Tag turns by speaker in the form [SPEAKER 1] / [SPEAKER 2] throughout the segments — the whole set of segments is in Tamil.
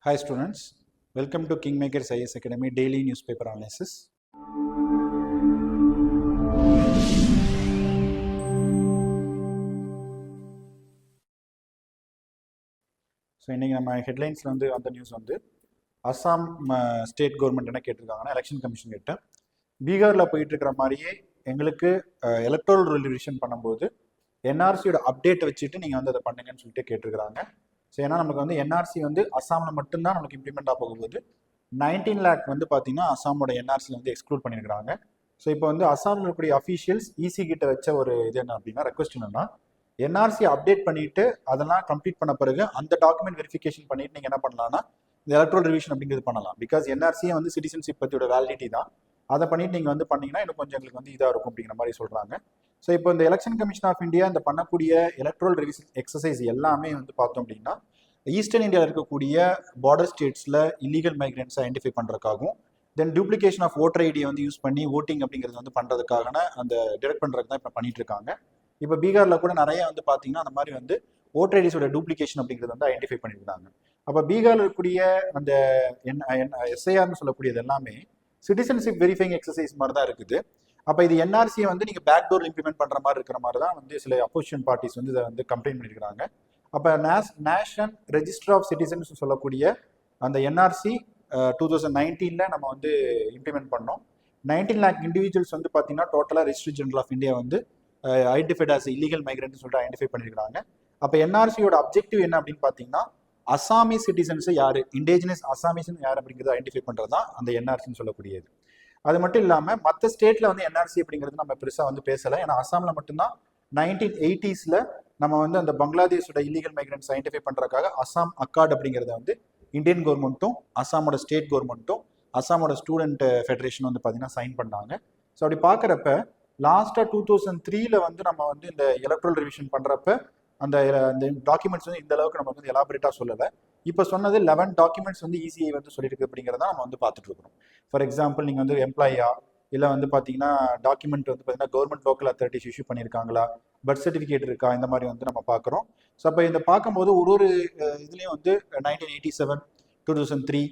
[SPEAKER 1] Hi students, welcome to Kingmakers IS Academy Daily Newspaper Analysis. So இன்றைக்கி நம்ம ஹெட்லைன்ஸில் அந்த நியூஸ் அஸ்ஸாம் ஸ்டேட் கவர்மெண்ட் என்ன கேட்டிருக்காங்கன்னா எலெக்ஷன் கமிஷன் கிட்ட பீகாரில் போயிட்டு இருக்கிற மாதிரியே எங்களுக்கு எலக்ட்ரல் ரிவிஷன் பண்ணும்போது என்ஆர்சியோட அப்டேட் வச்சுட்டு நீங்கள் அதை பண்ணுங்கன்னு சொல்லிட்டு கேட்டிருக்கிறாங்க. ஸோ ஏன்னா நமக்கு என்ஆர்சி அஸ்ஸாமில் மட்டும்தான் நமக்கு இம்ப்ளிமெண்ட் ஆக போகும்போது 19 lakh பார்த்தீங்கன்னா அஸ்ஸாமோட என்ஆர்சியில் எக்ஸ்க்ளூட் பண்ணியிருக்கிறாங்க. ஸோ இப்போ அஸ்ஸாமில் இருக்கக்கூடிய அஃபீஷியல்ஸ் இசி கிட்ட வச்ச ஒரு இது என்ன அப்படின்னா ரெக்வஸ்ட் என்னன்னா என்ஆர்சி அப்டேட் பண்ணிட்டு அதெல்லாம் கம்ப்ளீட் பண்ண பிறகு அந்த டாக்குமெண்ட் வெரிஃபிகேஷன் பண்ணிட்டு நீங்கள் என்ன பண்ணலாம்னா இந்த எலக்ட்ரல் ரிவிஷன் அப்படிங்கிறது பண்ணலாம். பிகாஸ் என்ஆர்சியே சிட்டிசன்ஷிப் பற்றியோட வேலிடிட்டி தான். அதை பண்ணிட்டு நீங்கள் பண்ணீங்கன்னா இன்னும் கொஞ்சம் எங்களுக்கு இதாக இருக்கும் அப்படிங்கிற மாதிரி சொல்கிறாங்க. ஸோ இப்போ இந்த எலெக்ஷன் கமிஷன் ஆஃப் இந்தியா இந்த பண்ணக்கூடிய எலக்ட்ரல் ரிவிஷன் எக்ஸசைஸ் எல்லாமே பார்த்தோம் அப்படின்னா ஈஸ்டர்ன் இந்தியாவில் இருக்கக்கூடிய பார்டர் ஸ்டேட்ஸில் இல்லீகல் மைக்ரன்ஸை ஐடென்டிஃபை பண்ணுறதுக்காகவும் தென் டூப்ளிகேஷன் ஆஃப் ஓட்டர் ஐடியை யூஸ் பண்ணி ஓட்டிங் அப்படிங்கிறது பண்ணுறதுக்கான அந்த டிடெக்ட் பண்ணுறதுக்கு தான் இப்போ பண்ணிட்டு இருக்காங்க. இப்போ பீகாரில் கூட நிறைய பார்த்தீங்கன்னா அந்த மாதிரி ஓட்டர் ஐடிஸோட டூப்ளிகேஷன் அப்படிங்கிறது ஐடென்டிஃபை பண்ணியிருக்காங்க. அப்போ பீகாரில் இருக்கக்கூடிய அந்த எஸ்ஐஆர்னு சொல்லக்கூடியது எல்லாமே சிட்டிசன்ஷிப் வெரிஃபைங் எக்ஸசைஸ் மாதிரி தான் இருக்குது. அப்போ இது என்ஆர்சியை நீங்கள் பேக் டோர் இம்ப்ளிமெண்ட் பண்ணுற மாதிரி இருக்கிற மாதிரி தான் சில அப்போசிஷன் பார்ட்டிஸ் இதை கம்ப்ளைண்ட் பண்ணியிருக்காங்க. அப்போ நேஷனல் ரெஜிஸ்டர் ஆஃப் சிட்டிசன்ஸ் சொல்லக்கூடிய அந்த என்ஆர்சி 2019 நம்ம இம்ப்ளிமெண்ட் பண்ணோம். 19 lakh இண்டிவிஜுவல்ஸ் பார்த்தீங்கன்னா டோட்டலாக registry general of India identified as illegal migrant சொல்லிட்டு ஐடென்டிஃபை பண்ணியிருக்காங்க. அப்போ என்ஆர்சியோட அப்ஜெக்டிவ் என்ன அப்படின்னு பார்த்தீங்கன்னா அசாமீஸ் சிட்டிசன்ஸ் யார், இண்டிஜினஸ் அசாமீஸ் யார் அப்படிங்கிறத ஐடென்டிஃபை பண்ணுறது தான் அந்த என்ஆர்சின்னு சொல்லக்கூடியது. அது மட்டும் இல்லாமல் மற்ற ஸ்டேட்டில் என்ஆர்சி அப்படிங்கிறது நம்ம பெருசாக பேசலை. ஏன்னா அசாமில் மட்டும்தான் 1980s நம்ம அந்த பங்களாதேஷோட இல்லீகல் மைக்ரன்ட்ஸ் ஐடென்டிஃபை பண்ணுறதுக்காக அசாம் அக்கார்ட் அப்படிங்கிறத இந்தியன் கவர்மெண்ட்டும் அசாமோட ஸ்டேட் கவர்மெண்ட்டும் அசாமோட ஸ்டூடெண்ட் ஃபெடரேஷன் பார்த்தீங்கன்னா சைன் பண்ணாங்க. ஸோ அப்படி பார்க்குறப்ப லாஸ்ட்டாக 2003 நம்ம இந்த எலக்ட்ரல் ரிவிஷன் பண்ணுறப்ப அந்த டாக்குமெண்ட்ஸ் இந்த அளவுக்கு நம்ம எலாபரேட்டாக சொல்லலை. இப்போ சொன்னது 11 டாக்குமெண்ட்ஸ் இசிஐ சொல்லியிருக்கு அப்படிங்கிறத நம்ம பார்த்துட்டு இருக்கிறோம். ஃபார் எக்ஸாம்பிள் நீங்கள் எம்ப்ளாயா இல்லை பார்த்தீங்கன்னா டாக்குமெண்ட் பார்த்தீங்கன்னா கவர்மெண்ட் லோக்கல் அத்தாரிட்டிஸ் இஷ்யூ பண்ணியிருக்காங்களா, பர்த் சர்டிஃபிகேட் இருக்கா, இந்த மாதிரி நம்ம பார்க்குறோம். ஸோ அப்போ இந்த பார்க்கும்போது ஒரு இதுலேயும் 1987, 2003,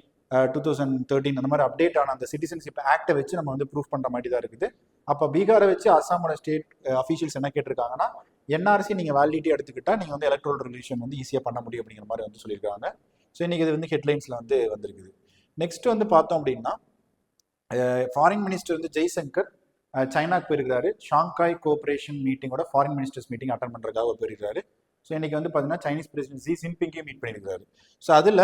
[SPEAKER 1] 2013 அந்த மாதிரி அப்டேட் ஆன அந்த சிட்டிசன்ஷிப் ஆக்டை வச்சு நம்ம ப்ரூஃப் பண்ணுற மாதிரி தான் இருக்குது. அப்போ பீகாரை வச்சு அசாமோட ஸ்டேட் அஃபீஷியல்ஸ் என்ன கேட்டிருக்காங்கன்னா என்ஆர்சி நீங்கள் வேலிடிட்டி எடுத்துக்கிட்டால் நீங்கள் எலக்ட்ரல் ரிவிஷன் ஈஸியாக பண்ண முடியும் அப்படிங்கிற மாதிரி சொல்லியிருக்காங்க. ஸோ இன்றைக்கி இது ஹெட்லைன்ஸில் வந்திருக்குது. நெக்ஸ்ட் பார்த்தோம் அப்படின்னா ஃபாரின் மினிஸ்டர் ஜெய்சங்கர் சைனாக்கு போயிருக்கிறாரு. ஷாங்காய் கோஆபரேஷன் மீட்டிங்கோட ஃபாரின் மினிஸ்டர்ஸ் மீட்டிங் அட்டன் பண்ணுறதுக்காக போயிருக்கிறாரு. ஸோ இன்னைக்கு பார்த்தீங்கன்னா சைனீஸ் பிரசிடென்ட் ஜி ஜின்பிங்கையும் மீட் பண்ணியிருக்காரு. ஸோ அதில்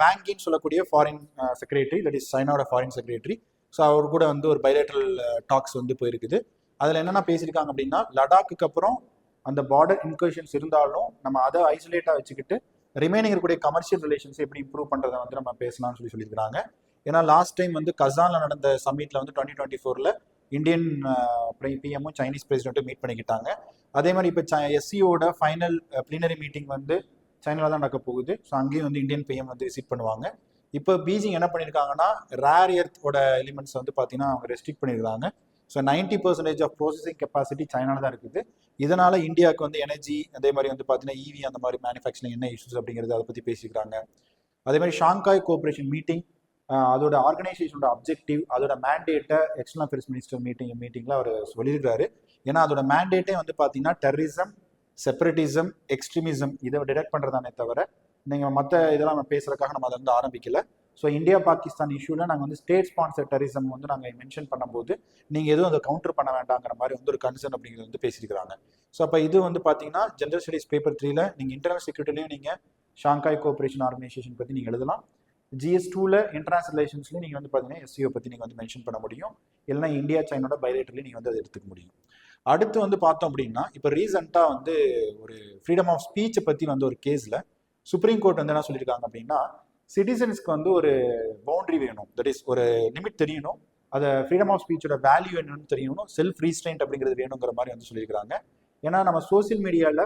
[SPEAKER 1] வாங்கின்னு சொல்லக்கூடிய ஃபாரின் செக்ரட்டரி, தட் இஸ் சைனாவோட ஃபாரின் செக்ரட்டரி, ஸோ அவர் கூட ஒரு பைலேட்ரல் டாக்ஸ் போயிருக்குது. அதில் என்னென்ன பேசியிருக்காங்க அப்படின்னா லடாக்கு அப்புறம் அந்த பார்டர் இன்கர்ஷன்ஸ் இருந்தாலும் நம்ம அதை ஐசோலேட்டாக வச்சுக்கிட்டு ரிமைனிங் இருக்கக்கூடிய கமர்ஷியல் ரிலேஷன்ஸ் எப்படி இம்ப்ரூவ் பண்ணுறதை நம்ம பேசலாம்னு சொல்லியிருக்காங்க. ஏன்னா லாஸ்ட் டைம் கசானில் நடந்த சம்மிட்டில் 2024 இந்தியன் பிஎம்மும் சைனீஸ் பிரசிடென்ட்டும் மீட் பண்ணிக்கிட்டாங்க. அதே மாதிரி இப்போ எஸ்சிஓட ஃபைனல் ப்ளீனரி மீட்டிங் சைனாவில் தான் நடக்க போகுது. ஸோ அங்கேயும் இந்தியன் பிஎம் விசிட் பண்ணுவாங்க. இப்போ பீஜிங் என்ன பண்ணியிருக்காங்கன்னா ரேர் எர்த்தோட எலிமெண்ட்ஸ் பார்த்தீங்கன்னா அவங்க ரெஸ்ட்ரிக்ட் பண்ணியிருக்காங்க. ஸோ 90% ஆஃப் ப்ரோசஸிங் கெப்பாசிட்டி சைனாவில் தான் இருக்குது. இதனால் இந்தியாவுக்கு எனர்ஜி அதே மாதிரி பார்த்தீங்கன்னா இவி அந்த மாதிரி மேனுஃபேக்சரிங் என்ன இஷ்யூஸ் அப்படிங்கிறது அதை பற்றி பேசிக்கிறாங்க. அதே மாதிரி ஷாங்காய் கோஆபரேஷன் மீட்டிங் அதோட ஆர்கனைசேஷனோட அப்ஜெக்டிவ் அதோட மேண்டேட்டை எக்ஸ்டர்னல் அஃபேர்ஸ் மினிஸ்டர் மீட்டிங்கில் அவர் சொல்லியிருக்காரு. ஏன்னா அதோட மேண்டேட்டே பார்த்தீங்கன்னா டெரரிசம், செப்பரேட்டிசம், எக்ஸ்ட்ரீமிசம் இதை டிடெக்ட் பண்ணுறதானே தவிர நீங்கள் மற்ற இதெல்லாம் நம்ம பேசுறதுக்காக நம்ம அதை ஆரம்பிக்கல. ஸோ இந்தியா பாகிஸ்தான் இஷ்யூவில் நாங்கள் ஸ்டேட் ஸ்பான்சர் டெரரிசம் நாங்கள் மென்ஷன் பண்ணும்போது நீங்கள் எதுவும் அதை கவுண்டர் பண்ண வேண்டாங்கிற மாதிரி ஒரு கன்சர்ன் அப்படிங்கிறது பேசியிருக்கிறாங்க. ஸோ அப்போ இது பார்த்தீங்கன்னா ஜென்ரல் ஸ்டடீஸ் பேப்பர் 3ல நீங்கள் இன்டர்னல் செக்யூரிட்டிலையும் நீங்கள் ஷாங்காய் கோஆபரேஷன் ஆர்கனைசேஷன் பற்றி நீங்கள் எழுதலாம். GS2ல இன்டர்நேஷனல் ரிலேஷன்ஸ்லையும் நீங்கள் பார்த்தீங்கன்னா எஸ்சிஓ பற்றி நீங்கள் மென்ஷன் பண்ண முடியும். இல்லைனா இந்தியா சைனோட பைலேட்டர்லையும் நீங்கள் அதை எடுத்துக்க முடியும். அடுத்து பார்த்தோம் அப்படின்னா இப்போ ரீசெண்டாக ஒரு ஃப்ரீடம் ஆஃப் ஸ்பீச்சை பற்றி ஒரு கேஸில் சுப்ரீம் கோர்ட் என்ன சொல்லியிருக்காங்க அப்படின்னா சிட்டிசன்ஸ்க்கு ஒரு பவுண்டரி வேணும், தட் இஸ் ஒரு லிமிட் தெரியணும், அதை ஃப்ரீடம் ஆஃப் ஸ்பீச்சோட வேல்யூ என்னன்னு தெரியணும், செல்ஃப் ரீஸ்ட்ரெயின்ட் அப்படிங்கிறது வேணுங்கிற மாதிரி சொல்லியிருக்காங்க. ஏன்னா நம்ம சோசியல் மீடியாவில்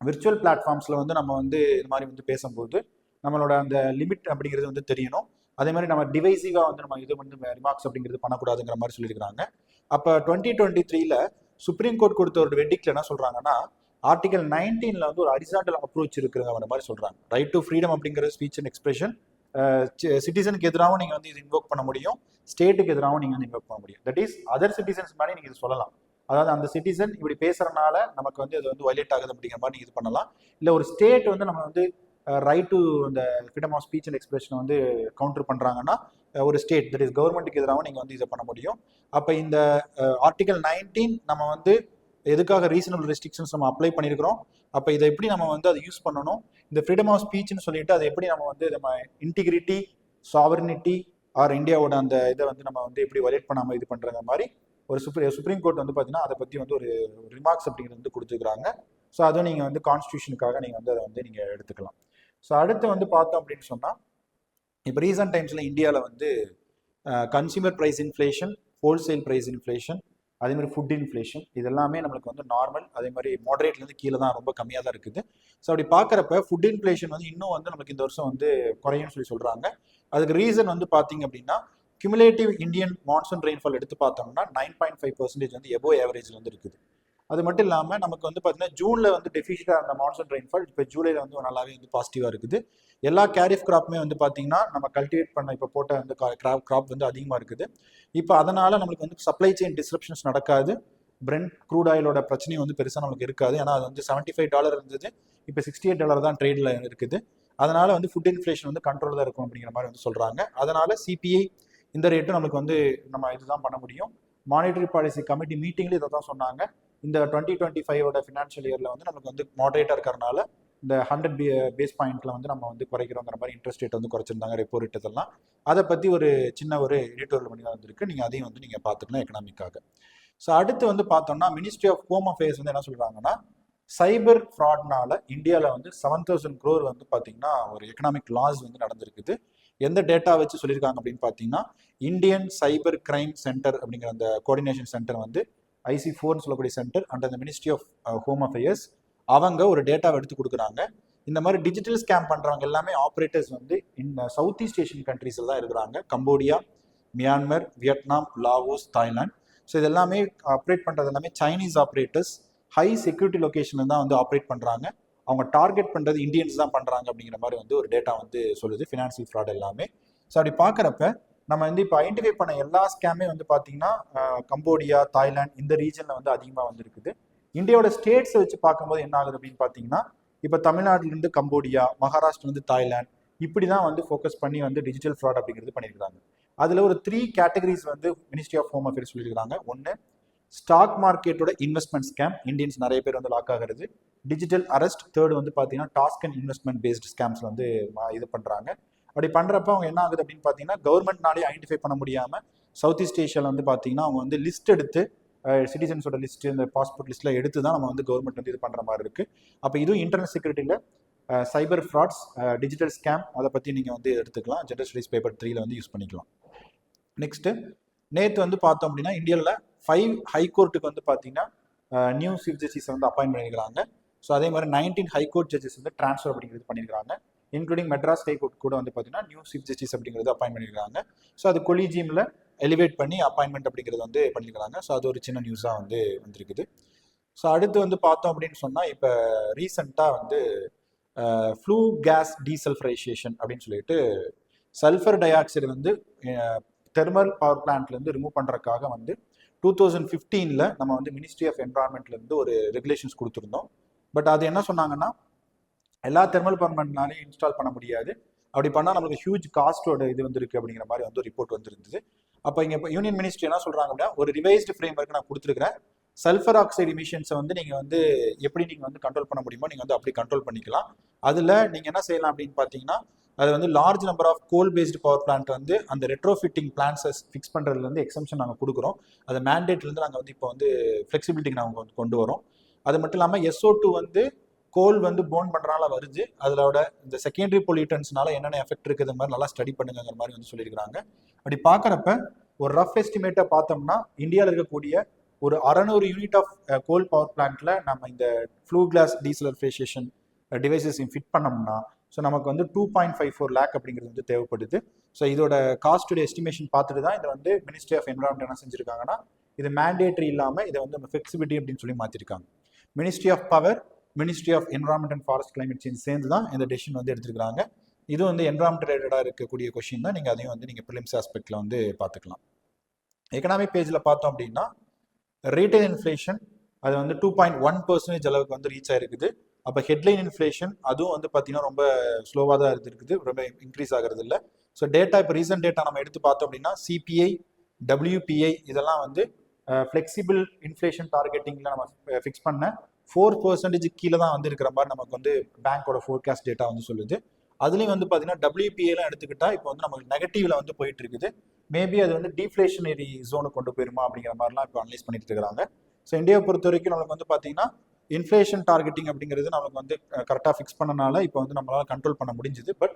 [SPEAKER 1] விர்ச்சுவல் பிளாட்ஃபார்ம்ஸில் நம்ம இந்த மாதிரி பேசும்போது நம்மளோட அந்த லிமிட் அப்படிங்கிறது தெரியணும். அதே மாதிரி நம்ம டிவைசிவாக நம்ம இது ரிமார்க்ஸ் அப்படிங்கிறது பண்ணக்கூடாதுங்கிற மாதிரி சொல்லியிருக்காங்க. அப்போ 2023 சுப்ரீம் கோர்ட் கொடுத்த ஒரு வெர்டிக்ட்ல என்ன சொல்றாங்கன்னா ஆர்டிகல் 19ல வந்து ஒரு ஹரிசாண்டல் அப்ரோச் இருக்குங்கிற மாதிரி சொல்றாங்க. ரைட் டு ஃப்ரீடம் அப்படிங்கிற ஸ்பீச் அண்ட் எக்ஸ்பிரஷன் சிட்டிசனுக்கு எதிராகவும் நீங்க வந்து இது இன்வோக் பண்ண முடியும், ஸ்டேட்டுக்கு எதிராகவும் நீங்க வந்து இன்வோக் பண்ண முடியும். தட் இஸ் அதர் சிட்டிசன்ஸ் மாதிரி நீங்க இது சொல்லலாம். அதாவது அந்த சிட்டிசன் இப்படி பேசுறதுனால நமக்கு வந்து அது வந்து வயலேட் ஆகுது அப்படிங்கிற மாதிரி நீங்க இது பண்ணலாம். இல்லை ஒரு ஸ்டேட் வந்து நம்ம வந்து ரைட் டு இந்த freedom of speech and expression வந்து கவுண்டர் பண்றாங்கன்னா ஒரு ஸ்டேட் தட் இஸ் கவர்மெண்ட்டுக்கு எதிராகவும் நீங்க வந்து இதை பண்ண முடியும். அப்போ இந்த ஆர்டிகல் 19 நம்ம வந்து எதுக்காக ரீசனபிள் ரெஸ்ட்ரிக்ஷன்ஸ் நம்ம அப்ளை பண்ணியிருக்கிறோம், அப்போ இதை எப்படி நம்ம வந்து அதை யூஸ் பண்ணணும், இந்த ஃப்ரீடம் ஆஃப் ஸ்பீச்னு சொல்லிட்டு அதை எப்படி நம்ம வந்து நம்ம இன்டிகிரிட்டி சாவர்னிட்டி ஆர் இந்தியாவோட அந்த இதை வந்து நம்ம வந்து எப்படி வயலேட் பண்ணாமல் இது பண்ணுற மாதிரி ஒரு சுப்ரீம் கோர்ட் வந்து பார்த்தீங்கன்னா அதை பற்றி வந்து ஒரு ரிமார்க்ஸ் அப்படிங்கிறது வந்து கொடுத்துருக்குறாங்க. ஸோ அதுவும் நீங்கள் வந்து கான்ஸ்டியூஷனுக்காக நீங்கள் வந்து அதை வந்து நீங்கள் எடுத்துக்கலாம். ஸோ அடுத்து வந்து பார்த்தோம் அப்படின்னு சொன்னால் இப்போ ரீசன்ட் டைம்ஸில் இந்தியாவில் வந்து consumer price inflation, wholesale price inflation, அதே மாதிரி ஃபுட் இன்ஃப்ளேஷன் இதெல்லாமே நம்மளுக்கு வந்து நார்மல், அதே மாதிரி மாடரேட்லேருந்து கீழே தான், ரொம்ப கம்மியாக தான் இருக்குது. ஸோ அப்படி பார்க்குறப்ப ஃபுட் இன்ஃப்ளேஷன் வந்து இன்னும் வந்து நமக்கு இந்த வருஷம் வந்து குறையும்னு சொல்லி சொல்கிறாங்க. அதுக்கு ரீசன் வந்து பார்த்தீங்க அப்படின்னா கியூமுலேட்டிவ் இந்தியன் மான்சூன் ரெயின்ஃபால் எடுத்து பார்த்தோம்னா 9.5% வந்து எபோ ஆவரேஜில் வந்து இருக்குது. அது மட்டும் இல்லாமல் நமக்கு வந்து பார்த்தீங்கன்னா ஜூனில் வந்து டெஃபிஷிட்டாக இருந்த மான்சூன் ரெயின்ஃபால் இப்போ ஜூலையில் வந்து நல்லாவே வந்து பாசிட்டிவாக இருக்குது. எல்லா கேரிஃப் கிராப்புமே வந்து பார்த்தீங்கன்னா நம்ம கல்டிவேட் பண்ண இப்போ போட்ட அந்த கிராப் வந்து அதிகமாக இருக்குது. இப்போ அதனால் நம்மளுக்கு வந்து சப்ளை செயின் டிஸ்ரப்ஷன்ஸ் நடக்காது. பிரெண்ட் க்ரூட் ஆயிலோட பிரச்சனையும் வந்து பெருசாக நமக்கு இருக்காது. ஏன்னா அது வந்து $75 இருந்தது, இப்போ $68 தான் ட்ரேடில் இருக்குது. அதனால் வந்து ஃபுட் இன்ஃப்ளேஷன் வந்து கண்ட்ரோல் தான் இருக்கும் அப்படிங்கிற மாதிரி வந்து சொல்கிறாங்க. அதனால் சிபிஐ இந்த ரேட்டும் நம்மளுக்கு வந்து நம்ம இதுதான் பண்ண முடியும். மானிட்டரி பாலிசி கமிட்டி மீட்டிங்லேயும் இதை தான் சொன்னாங்க. இந்த 2025 ஃபினான்ஷியல் இயரில் வந்து நமக்கு வந்து மாடரேட்டாக இருக்கிறனால இந்த 100 பேஸ் பாயிண்ட்ல வந்து நம்ம வந்து குறைக்கிறோங்கிற மாதிரி இன்ட்ரெஸ்ட் ரேட் வந்து குறைச்சிருந்தாங்க, ரெப்போ ரேட் இதெல்லாம். அதை பற்றி ஒரு சின்ன ஒரு எடிட்டோரியல் பண்ணி தான் வந்துருக்கு, நீங்கள் அதையும் வந்து நீங்கள் பார்த்துக்கலாம் எக்கனாமிக்காக. ஸோ அடுத்து வந்து பார்த்தோம்னா மினிஸ்ட்ரி ஆஃப் ஹோம் அஃபேர்ஸ் வந்து என்ன சொல்கிறாங்கன்னா சைபர் ஃப்ராட்னால இந்தியாவில் வந்து 7,000 crore வந்து பார்த்தீங்கன்னா ஒரு எக்கனாமிக் லாஸ் வந்து நடந்திருக்குது. எந்த டேட்டா வச்சு சொல்லியிருக்காங்க அப்படின்னு பார்த்தீங்கன்னா இந்தியன் சைபர் கிரைம் சென்டர் அப்படிங்கிற அந்த கோஆர்டினேஷன் சென்டர் வந்து IC4 சொல்லக்கூடிய centre under the ministry of home affairs அவங்க ஒரு டேட்டாவை எடுத்து கொடுக்குறாங்க. இந்த மாதிரி டிஜிட்டல் ஸ்கேம் பண்ணுறவங்க எல்லாமே ஆப்ரேட்டர்ஸ் வந்து இந்த சவுத் ஈஸ்ட் ஏஷியன் கண்ட்ரீஸில் தான் இருக்கிறாங்க. Cambodia, Myanmar, Vietnam, Laos, Thailand. So இது எல்லாமே ஆப்ரேட் பண்ணுறது எல்லாமே சைனீஸ் ஆப்ரேட்டர்ஸ், ஹை செக்யூரிட்டி லொகேஷனில் தான் வந்து ஆப்ரேட் பண்ணுறாங்க. அவங்க டார்கெட் பண்ணுறது இந்தியன்ஸ் தான் பண்ணுறாங்க அப்படிங்கிற மாதிரி வந்து ஒரு டேட்டா வந்து சொல்லுது, ஃபினான்சியல் ஃப்ராட் எல்லாமே. ஸோ அப்படி பார்க்குறப்ப நம்ம வந்து இப்போ ஐடென்டிஃபை பண்ண எல்லா ஸ்கேமே வந்து பார்த்தீங்கன்னா கம்போடியா, தாய்லாந்து இந்த ரீஜனில் வந்து அதிகமாக வந்து இருக்குது. இந்தியாவோட ஸ்டேட்ஸை வச்சு பார்க்கும்போது என்ன ஆகுது அப்படின்னு பார்த்தீங்கன்னா இப்போ தமிழ்நாட்டிலேருந்து கம்போடியா, மகாராஷ்டிரிலேருந்து தாய்லாந்து இப்படி தான் வந்து ஃபோக்கஸ் பண்ணி வந்து டிஜிட்டல் ஃப்ராட் அப்படிங்கிறது பண்ணியிருக்காங்க. அதில் ஒரு 3 கேட்டகரிஸ் வந்து மினிஸ்ட்ரி ஆஃப் ஹோம் அஃபேர்ஸ் சொல்லியிருக்காங்க. ஒன்று ஸ்டாக் மார்க்கெட்டோட இன்வெஸ்ட்மெண்ட் ஸ்கேம், இந்தியன்ஸ் நிறைய பேர் வந்து லாக் ஆகிறது. டிஜிட்டல் அரெஸ்ட், தேர்டு வந்து பார்த்தீங்கன்னா task and investment based scams வந்து இது பண்ணுறாங்க. அப்படி பண்ணுறப்ப அவங்க என்ன ஆகுது அப்படின்னு பார்த்தீங்கன்னா கவர்மெண்ட்னாலே ஐடென்டிஃபை பண்ண முடியாமல் சவுத் ஈஸ்ட் ஏஷியாவில் வந்து பார்த்தீங்கன்னா அவங்க வந்து லிஸ்ட் எடுத்து சிட்டிசன்ஸோட லிஸ்ட், இந்த பாஸ்போர்ட் லிஸ்ட்டில் எடுத்து தான் நம்ம வந்து கவர்மெண்ட் வந்து இது பண்ணுற மாதிரி இருக்குது. அப்போ இதுவும் இன்டர்நெட் செக்யூரிட்டியில் சைபர் ஃப்ராட்ஸ், டிஜிட்டல் ஸ்கேம், அதை பற்றி நீங்கள் வந்து எடுத்துக்கலாம். ஜெண்டர் ஸ்டடீஸ் பேப்பர் 3ல் வந்து யூஸ் பண்ணிக்கலாம். நெக்ஸ்ட்டு நேற்று வந்து பார்த்தோம் அப்படின்னா இந்தியாவில் 5 ஹைகோர்ட்டுக்கு வந்து பார்த்தீங்கன்னா நியூ சீஃப் ஜஸ்டிஸ் வந்து அப்பாயின்ட் பண்ணியிருக்காங்க. ஸோ அதே மாதிரி 19 ஹைகோர்ட் ஜட்ஜஸ் வந்து ட்ரான்ஸ்ஃபர் அப்படிங்கிறது பண்ணியிருக்காங்க. இன்க்ளூடிங் மெட்ராஸ் ஹைகோர்ட் கூட வந்து பார்த்தீங்கன்னா நியூ சீஃப் ஜஸ்டிஸ் அப்படிங்கிறது அப்பாயின்ட் பண்ணியிருக்காங்க. ஸோ அது கொலிஜியமில் எலிவேட் பண்ணி அப்பாயின்மெண்ட் அப்படிங்கிறது வந்து பண்ணியிருக்காங்க. ஸோ அது ஒரு சின்ன நியூஸாக வந்து வந்திருக்குது. ஸோ அடுத்து வந்து பார்த்தோம் அப்படின்னு சொன்னால் இப்போ ரீசெண்டாக வந்து ஃப்ளூ கேஸ் டீசல்ஃபரைசேஷன் அப்படின்னு சொல்லிட்டு சல்ஃபர் டை ஆக்சைடு வந்து தெர்மல் பவர் பிளான்ட்லேருந்து ரிமூவ் பண்ணுறதுக்காக வந்து 2015 நம்ம வந்து மினிஸ்ட்ரி ஆஃப் என்வரான்மெண்ட்லேருந்து ஒரு ரெகுலேஷன்ஸ் கொடுத்துருந்தோம். பட் அது என்ன சொன்னாங்கன்னா எல்லா தெர்மல் பவர் பிளான்ட்னாலையும் இன்ஸ்டால் பண்ண முடியாது, அப்படி பண்ணால் நமக்கு ஹியூஜ் காஸ்டோட இது வந்து இருக்குது அப்படிங்கிற மாதிரி வந்து ஒரு ரிப்போர்ட் வந்துருந்தது. அப்போ இங்கே இப்போ யூனியன் மினிஸ்ட்ரி என்ன சொல்கிறாங்க அப்படின்னா ஒரு ரிவைஸ்டு ஃப்ரேம் ஒர்க் நான் கொடுத்துருக்கிறேன். சல்ஃபர் ஆக்சைடு எமிஷன்ஸை வந்து நீங்கள் வந்து எப்படி நீங்கள் வந்து கண்ட்ரோல் பண்ண முடியுமோ நீங்கள் வந்து அப்படி கண்ட்ரோல் பண்ணிக்கலாம். அதில் நீங்கள் என்ன செய்யலாம் அப்படின்னு பார்த்தீங்கன்னா அது வந்து large number of coal based power plant வந்து அந்த ரெட்ரோஃபிட்டிங் பிளான்ஸை ஃபிக்ஸ் பண்ணுறதுலேருந்து எக்ஸம்ஷன் நாங்கள் கொடுக்குறோம். அது மேண்டேட்லேருந்து நாங்கள் வந்து இப்போ வந்து ஃப்ளெக்சிபிலிட்டிக்கு நாங்கள் வந்து கொண்டு வரோம். அது மட்டும் இல்லாமல் SO2 வந்து கோல் வந்து போர்ன் பண்ணுறனால வருது, அதோட இந்த செகண்டரி பொல்யூட்டன்ஸ்னால என்னென்ன எஃபெக்ட் இருக்குது மாதிரி நல்லா ஸ்டடி பண்ணுங்கிற மாதிரி வந்து சொல்லியிருக்காங்க. அப்படி பார்க்குறப்ப ஒரு ரஃப் எஸ்டிமேட்டை பார்த்தோம்னா இந்தியாவில் இருக்கக்கூடிய ஒரு 600 யூனிட் ஆஃப் கோல் பவர் பிளான்ட்ல நம்ம இந்த ஃப்ளூ கிளாஸ் டீசல்ஃபரைசேஷன் டிவைசஸையும் ஃபிட் பண்ணோம்னா ஸோ நமக்கு வந்து 2.54 lakh அப்படிங்கிறது வந்து தேவைப்படுது. ஸோ இதோட காஸ்டோட எஸ்டிமேஷன் பார்த்துட்டு தான் இதை வந்து மினிஸ்ட்ரி ஆஃப் என்வரான்மெண்ட் என்ன செஞ்சுருக்காங்கன்னா இது மேண்டேட்ரி இல்லாமல் இதை வந்து நம்ம ஃப்ளெக்சிபிலிட்டி அப்படின்னு சொல்லி மாற்றிருக்காங்க. Ministry of power, ministry of environment and forest climate change சேர்ந்து தான் இந்த டெசிஷன் வந்து எடுத்துருக்காங்க. இது வந்து என்வரான்மெண்ட் ரிலேட்டடாக இருக்கக்கூடிய கொஷின் தான். நீங்கள் அதையும் வந்து நீங்கள் ப்ரிலிம்ஸ் ஆஸ்பெக்டில் வந்து பார்த்துக்கலாம். எக்கனாமிக் பேஜில் பார்த்தோம் அப்படின்னா ரீட்டைல் இன்ஃப்ளேஷன் அது வந்து 2.1% அளவுக்கு வந்து ரீச் ஆயிருக்குது. அப்போ ஹெட்லைன் இன்ஃப்ளேஷன் அதுவும் வந்து பார்த்தீங்கன்னா ரொம்ப ஸ்லோவாக தான் இருக்குது, ரொம்ப இன்க்ரீஸ் ஆகிறது இல்லை. ஸோ டேட்டா இப்போ ரீசன்ட் டேட்டா நம்ம எடுத்து பார்த்தோம் அப்படின்னா சிபிஐ, WPI இதெல்லாம் வந்து ஃப்ளெக்சிபிள் இன்ஃப்ளேஷன் டார்கெட்டிங்கில் நம்ம ஃபிக்ஸ் பண்ண 4% கீழே தான் வந்து இருக்கிற மாதிரி நமக்கு வந்து பேங்கோட ஃபோர்காஸ்ட் டேட்டா வந்து சொல்லுது. அதுலேயும் வந்து பார்த்தீங்கன்னா WPIலாம் எடுத்துக்கிட்டா இப்போ வந்து நமக்கு நெகட்டிவ்ல வந்து போயிட்டு இருக்குது. மேபி அது வந்து டீஃப்ளேஷனரி ஜோனு கொண்டு போயிருமா அப்படிங்கிற மாதிரிலாம் இப்போ அனலைஸ் பண்ணிட்டு இருக்கிறாங்க. ஸோ இந்தியாவை பொறுத்த வரைக்கும் நம்மளுக்கு வந்து பார்த்தீங்கன்னா இன்ஃப்ளேஷன் டார்கெட்டிங் அப்படிங்கிறது நம்மளுக்கு வந்து கரெக்டாக ஃபிக்ஸ் பண்ணனால இப்போ வந்து நம்மளால் கண்ட்ரோல் பண்ண முடிஞ்சுது. பட்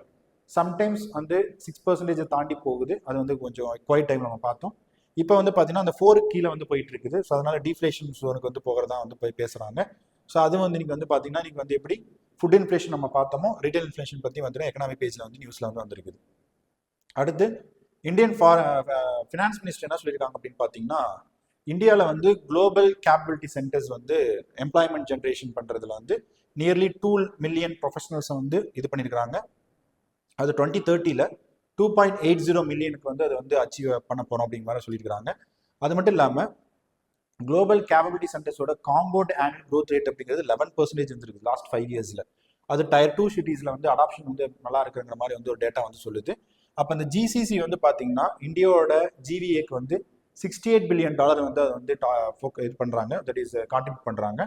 [SPEAKER 1] சம்டைம்ஸ் வந்து 6% தாண்டி போகுது. அது வந்து கொஞ்சம் குவைட் டைம் நம்ம பார்த்தோம். இப்போ வந்து பார்த்தீங்கன்னா அந்த 4 கீழே வந்து போயிட்டு இருக்குது. ஸோ அதனால டீஃப்ளேஷன் ஜோனுக்கு வந்து போகிறதா வந்து போய் பேசுகிறாங்க. ஸோ அது வந்து நீங்கள் வந்து பார்த்தீங்கன்னா நீங்கள் வந்து எப்படி ஃபுட் இன்ஃப்ளேஷன் நம்ம பார்த்தோமோ ரீட்டைல் இன்ஃப்ளேஷன் பற்றி வந்து எக்கனாமிக் பேஜில் வந்து நியூஸில் வந்து வந்திருக்குது. அடுத்து இந்தியன் ஃபினான்ஸ் மினிஸ்டர் என்ன சொல்லியிருக்காங்க அப்படின்னு பார்த்தீங்கன்னா இந்தியாவில் வந்து குளோபல் கேப்பபிலிட்டி சென்டர்ஸ் வந்து எம்ப்ளாய்மெண்ட் ஜென்ரேஷன் பண்ணுறதுல வந்து நியர்லி 2 மில்லியன் ப்ரொஃபஷனல்ஸை வந்து இது பண்ணியிருக்கிறாங்க. அது 2030 2.80 மில்லியனுக்கு வந்து அதை வந்து அச்சீவ் பண்ண போகிறோம் அப்படிங்கிற மாதிரி சொல்லியிருக்கிறாங்க. அது மட்டும் இல்லாமல் குளோபல் கேப்பபிலிட்டி சென்டர்ஸோட காம்பவுண்ட் ஆனுவல் க்ரோத் ரேட் அப்படிங்கிறது 11% இருந்திருக்கு லாஸ்ட் 5 இயர்ஸில். அது Tier 2 சிட்டிஸில் வந்து அடாப்ஷன் வந்து நல்லா இருக்குங்கிற மாதிரி வந்து ஒரு டேட்டா வந்து சொல்லுது. அப்போ இந்த GCC வந்து பார்த்தீங்கன்னா இந்தியாவோட GVAக்கு வந்து $68 பில்லியன் வந்து அதை வந்து இது பண்ணுறாங்க, தட் இஸ் கான்ட்ரிபியூட் பண்ணுறாங்க.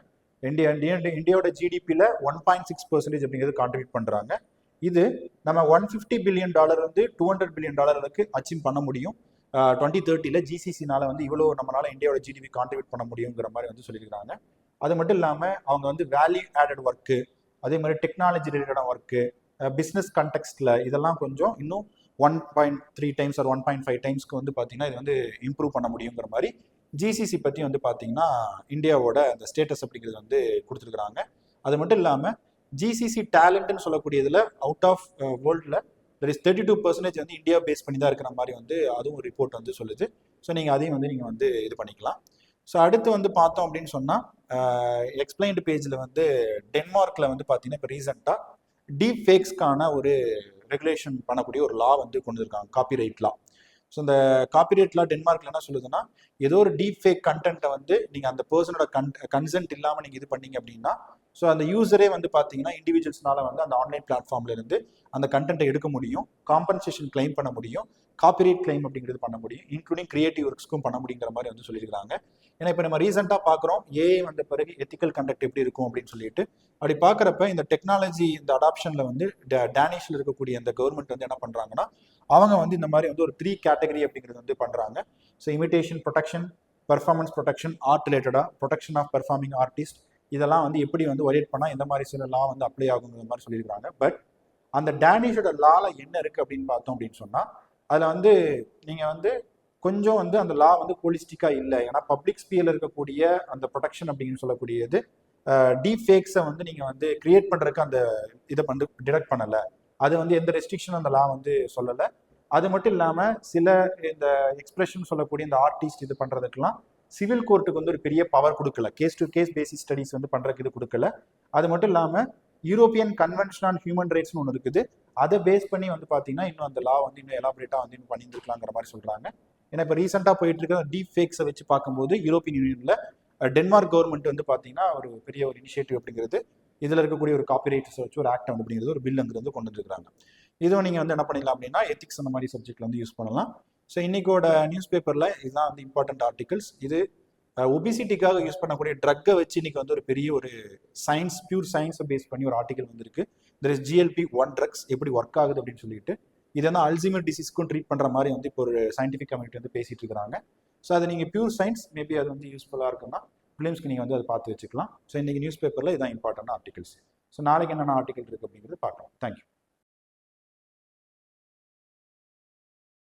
[SPEAKER 1] இந்தியாவோட GDPயில் 1.6% அப்படிங்கிறது கான்ட்ரிபியூட் பண்ணுறாங்க. இது நம்ம $150 பில்லியன் வந்து $200 பில்லியன் அளவுக்கு அச்சீவ் பண்ண முடியும் 2030 GCCனால வந்து இவ்வளோ நம்மளால இந்தியாவோட GDP கான்ட்ரிபியூட் பண்ண முடியுங்கிற மாதிரி வந்து சொல்லியிருக்காங்க. அது மட்டும் இல்லாமல் அவங்க வந்து வேல்யூ ஆடட் ஒர்க்கு, அதே மாதிரி டெக்னாலஜி ரிலேட்டடான ஒர்க்கு, பிஸ்னஸ் கண்டெக்ஸ்டில் இதெல்லாம் கொஞ்சம் இன்னும் 1.3 டைம்ஸ் ஆர் 1.5 டைம்ஸ்க்கு வந்து பார்த்தீங்கன்னா இது வந்து இம்ப்ரூவ் பண்ண முடியுங்கிற மாதிரி GCC பற்றி வந்து பார்த்தீங்கன்னா இந்தியாவோட அந்த ஸ்டேட்டஸ் அப்படிங்கிறது வந்து கொடுத்துருக்குறாங்க. அது மட்டும் இல்லாமல் GCC டேலண்ட்னு சொல்லக்கூடியதில் அவுட் ஆஃப் வேர்ல்டில் தட் இஸ் 32% வந்து இந்தியா பேஸ் பண்ணி தான் இருக்கிற மாதிரி வந்து அதுவும் ஒரு ரிப்போர்ட் வந்து சொல்லுது. ஸோ நீங்கள் அதையும் வந்து நீங்கள் வந்து இது பண்ணிக்கலாம். ஸோ அடுத்து வந்து பார்த்தோம் அப்படின்னு சொன்னால் எக்ஸ்பிளைன்டு பேஜில் வந்து டென்மார்க்கில் வந்து பார்த்தீங்கன்னா இப்போ ரீசெண்டாக டீப் ஃபேக்ஸ்க்கான ஒரு ரெகுலேஷன் பண்ணக்கூடிய ஒரு லா வந்து கொண்டு வந்திருக்காங்க, காப்பிரைட் லா. ஸோ இந்த காப்பிரைட் லா டென்மார்க்கில் என்ன சொல்லுதுன்னா ஏதோ ஒரு டீப் ஃபேக் கண்டென்ட்டை வந்து நீங்கள் அந்த பர்சனோட கன்சென்ட் இல்லாமல் நீங்கள் இது பண்ணீங்க அப்படின்னா ஸோ அந்த யூசரே வந்து பார்த்தீங்கன்னா இண்டிவிஜுவல்ஸ்னால வந்து அந்த ஆன்லைன் பிளாட்ஃபார்ம்ல இருந்து அந்த கண்டென்ட்டை எடுக்க முடியும், காம்பன்சேஷன் கிளைம் பண்ண முடியும், காப்பிரைட் கிளைம் அப்படிங்கிறது பண்ண முடியும், இன்க்ளூடிங் கிரியேட்டிவ் ஒர்க்ஸ்க்கும் பண்ண முடியுங்கிற மாதிரி வந்து சொல்லியிருக்காங்க. ஏன்னா இப்போ நம்ம ரீசெண்டாக பார்க்குறோம் ஏஐ வந்த பிறகு எத்திக்கல் கண்டக்ட் எப்படி இருக்கும் அப்படின்னு சொல்லிட்டு அப்படி பார்க்குறப்ப இந்த டெக்னாலஜி இந்த அடாப்ஷனில் வந்து டேனிஷில் இருக்கக்கூடிய அந்த கவர்மெண்ட் வந்து என்ன பண்ணுறாங்கன்னா அவங்க வந்து இந்த மாதிரி வந்து ஒரு 3 கேட்டகரி அப்படிங்கிறது வந்து பண்ணுறாங்க. So imitation protection, performance protection, art ரிலேட்டடாக ப்ரொடெக்ஷன் ஆஃப் பெர்ஃபார்மிங் ஆர்டிஸ்ட், இதெல்லாம் வந்து எப்படி வந்து ஒரேட் பண்ணால் இந்த மாதிரி சில லா வந்து அப்ளை ஆகுங்கிற மாதிரி சொல்லியிருக்காங்க. பட் அந்த டேனிஷோட லால என்ன இருக்குது அப்படின்னு பார்த்தோம் அப்படின்னு சொன்னால் அதில் வந்து நீங்கள் வந்து கொஞ்சம் வந்து அந்த லா வந்து ஹோலிஸ்டிக்காக இல்லை. ஏன்னா பப்ளிக் ஸ்பியரில் இருக்கக்கூடிய அந்த ப்ரொடெக்ஷன் அப்படின்னு சொல்லக்கூடியது டீப் ஃபேக்ஸை வந்து நீங்கள் வந்து கிரியேட் பண்ணுறதுக்கு அந்த இதை வந்து டிடெக்ட் பண்ணலை. அது வந்து எந்த ரெஸ்ட்ரிக்ஷனும் அந்த லா வந்து சொல்லலை. அது மட்டும் இல்லாமல் சில இந்த எக்ஸ்பிரஷன் சொல்லக்கூடிய இந்த ஆர்டிஸ்ட் இது பண்ணுறதுக்கெல்லாம் சிவில் கோர்ட்டுக்கு வந்து ஒரு பெரிய பவர் கொடுக்கல, case to case basis studies வந்து பண்ணுறதுக்கு இது கொடுக்கல. அது மட்டும் இல்லாமல் யூரோப்பியன் கன்வென்ஷன் ஆன் ஹியூமன் ரைட்ஸ்னு ஒன்று இருக்குது, அதை பேஸ் பண்ணி வந்து பார்த்தீங்கன்னா இன்னும் அந்த லா வந்து இன்னும் எலாபரேட்டாக வந்து இன்னும் பண்ணியிருக்கலாங்கிற மாதிரி சொல்கிறாங்க. ஏன்னா இப்போ ரீசெண்டாக போயிட்டு இருக்க டீப் ஃபேக்ஸை வச்சு பார்க்கும்போது யூரோப்பியன் யூனியனில் டென்மார்க் கவர்மெண்ட் வந்து பார்த்தீங்கன்னா ஒரு பெரிய ஒரு இனிஷியேட்டிவ் அப்படிங்கிறது இதில் இருக்கக்கூடிய ஒரு காப்பிரைட்ஸ் வச்சு ஒரு ஆக்ட் அப்படிங்கிறது ஒரு பில் அங்கிறது கொண்டு வந்துருக்காங்க. இதுவும் நீங்கள் வந்து என்ன பண்ணிடலாம் அப்படின்னா எத்திக்ஸ் அந்த மாதிரி சப்ஜெக்ட்ல வந்து யூஸ் பண்ணலாம். ஸோ இன்னைக்கோட நியூஸ் பேப்பரில் இதுதான் வந்து இம்பார்ட்டன்ட் ஆர்டிகல்ஸ். இது ஒபிசிட்டிக்காக யூஸ் பண்ணக்கூடிய ட்ரக்கை வச்சு இன்னைக்கு வந்து ஒரு பெரிய ஒரு சயின்ஸ், பியூர் சயின்ஸை பேஸ் பண்ணி ஒரு ஆர்டிகல் வந்திருக்கு. தெர் இஸ் GLP-1 ட்ரக்ஸ் எப்படி ஒர்க் ஆகுது அப்படின்னு சொல்லிட்டு இதை வந்து அல்சைமர் டிசீஸ்க்கும் ட்ரீட் பண்ணுற மாதிரி வந்து இப்போ ஒரு சயின்டிஃபிக் கம்யூனிட்டி வந்து பேசிட்டு இருக்கிறாங்க. ஸோ அது நீங்கள் பியூர் சயின்ஸ் மேபி அது வந்து யூஸ்ஃபுல்லாக இருக்குன்னா ஃபிலிம்ஸ்க்கு நீங்கள் வந்து அதை பார்த்து வச்சுக்கலாம். ஸோ இன்னைக்கு நியூஸ் பேப்பரில் இதான் இம்பார்ட்டன்ட் ஆர்டிகல்ஸ். ஸோ நாளைக்கு என்னென்ன ஆர்டிகல் இருக்குது அப்படிங்கிறது பார்க்கலாம். தேங்க்யூ.